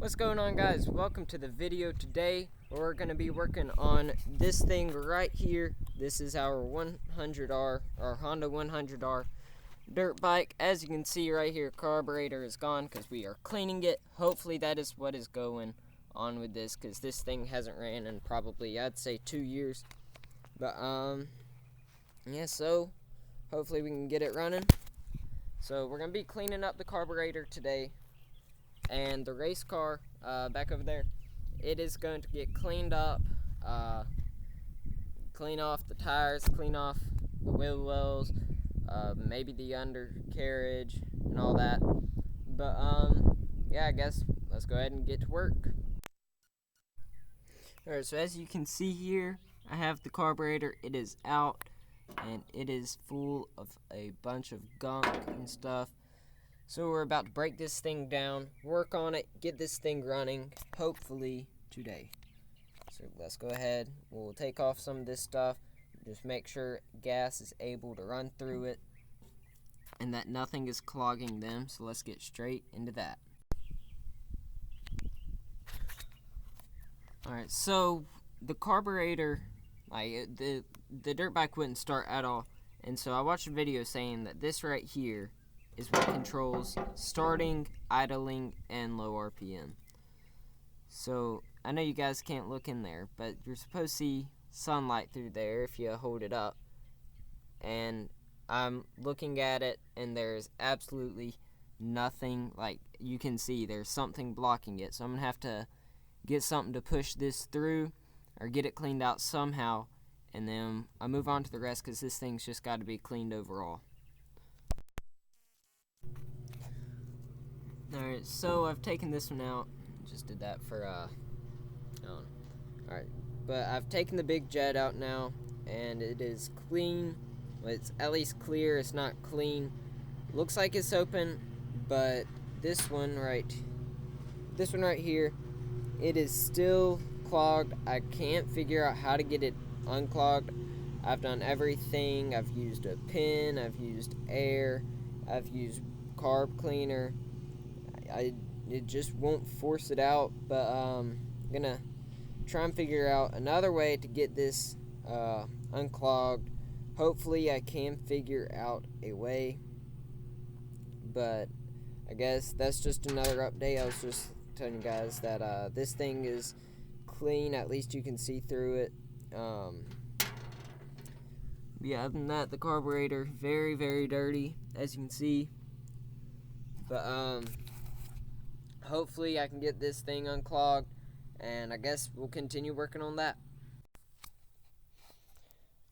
What's going on, guys? Welcome to the video. Today we're going to be working on this thing right here. This is our 100R, our Honda 100R dirt bike. As you can see right here, carburetor is gone because we are cleaning it. Hopefully that is what is going on with this, because this thing hasn't ran in probably, I'd say, 2 years. But yeah, so hopefully we can get it running. So we're going to be cleaning up the carburetor today. And the race car back over there, it is going to get cleaned up, clean off the tires, clean off the wheel wells, maybe the undercarriage and all that. But yeah, I guess let's go ahead and get to work. Alright, so as you can see here, I have the carburetor. It is out and it is full of a bunch of gunk and stuff. So we're about to break this thing down, work on it, get this thing running, hopefully today. So let's go ahead. We'll take off some of this stuff, just make sure gas is able to run through it and that nothing is clogging them. So let's get straight into that. Alright, so the carburetor, the dirt bike wouldn't start at all. And so I watched a video saying that this right here is what controls starting, idling, and low RPM. So I know you guys can't look in there, but you're supposed to see sunlight through there if you hold it up. And I'm looking at it, and there's absolutely nothing. Like, you can see there's something blocking it. So I'm gonna have to get something to push this through or get it cleaned out somehow, and then I'll move on to the rest, because this thing's just got to be cleaned overall. Alright, so I've taken this one out. Just did that for, Alright, but I've taken the big jet out now, and it is clean. Well, it's at least clear. It's not clean. Looks like it's open, but this one right here, it is still clogged. I can't figure out how to get it unclogged. I've done everything. I've used a pin, I've used air, I've used carb cleaner. It just won't force it out, but I'm gonna try and figure out another way to get this unclogged. Hopefully I can figure out a way, but I guess that's just another update. I was just telling you guys that this thing is clean. At least you can see through it. Yeah, other than that, the carburetor very, very dirty, as you can see. But hopefully I can get this thing unclogged, and I guess we'll continue working on that.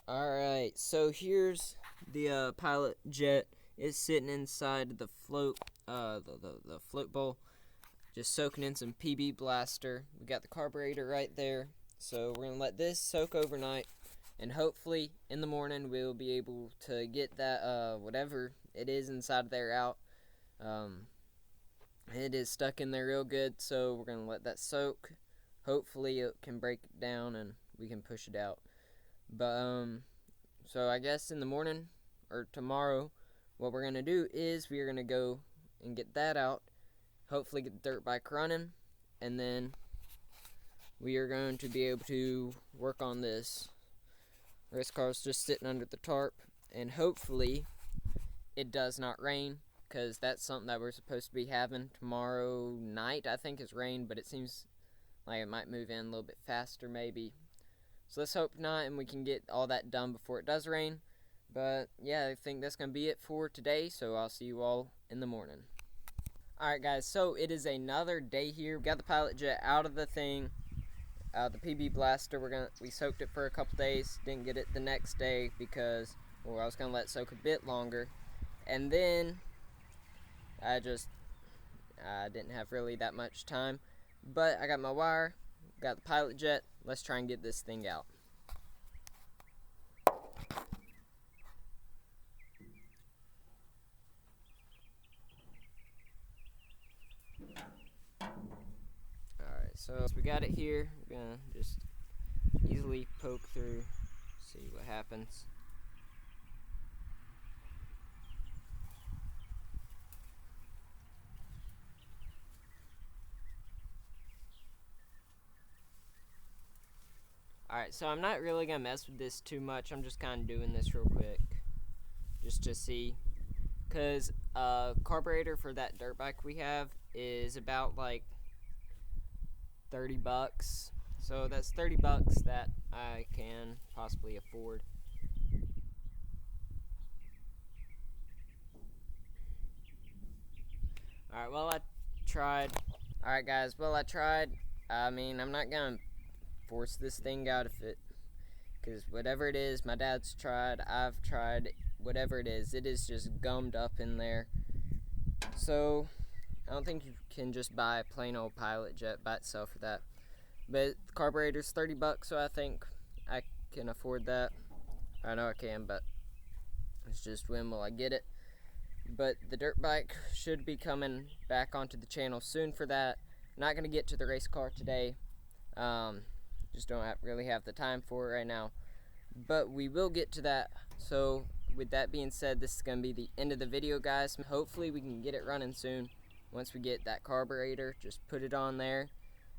Alright, so here's the pilot jet. It's sitting inside the float, the float bowl, just soaking in some PB blaster. We got the carburetor right there, so we're gonna let this soak overnight, and hopefully in the morning we'll be able to get that whatever it is inside there out. It is stuck in there real good, so we're gonna let that soak. Hopefully it can break it down and we can push it out. But so I guess in the morning or tomorrow, what we're gonna do is we're gonna go and get that out, hopefully get the dirt bike running, and then we are going to be able to work on this. Race car's just sitting under the tarp, and hopefully it does not rain, because that's something that we're supposed to be having tomorrow night. I think is rain, but it seems like it might move in a little bit faster maybe. So let's hope not, and we can get all that done before it does rain. But yeah, I think that's going to be it for today, so I'll see you all in the morning. Alright guys, so it is another day here. We got the pilot jet out of the thing, the PB blaster. We soaked it for a couple days, didn't get it the next day because, well, I was going to let it soak a bit longer. And then I didn't have really that much time, but I got my wire, got the pilot jet. Let's try and get this thing out. Alright, so we got it here. We're gonna just easily poke through, see what happens. Alright, so I'm not really gonna mess with this too much. I'm just kind of doing this real quick just to see, because carburetor for that dirt bike we have is about like $30. So that's $30 that I can possibly afford. Alright, well, I tried. Alright, guys, well, I tried. I mean, I'm not gonna force this thing out if it, because whatever it is, my dad's tried, I've tried, whatever it is just gummed up in there. So I don't think you can just buy a plain old pilot jet by itself for that. But the carburetor's $30, so I think I can afford that. I know I can, but it's just when will I get it. But the dirt bike should be coming back onto the channel soon for that. Not going to get to the race car today. Just don't really have the time for it right now. But we will get to that. So with that being said, this is going to be the end of the video, guys. Hopefully we can get it running soon. Once we get that carburetor, just put it on there.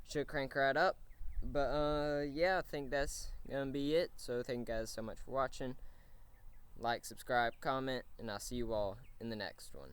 Should crank right up. But yeah, I think that's going to be it. So thank you guys so much for watching. Like, subscribe, comment, and I'll see you all in the next one.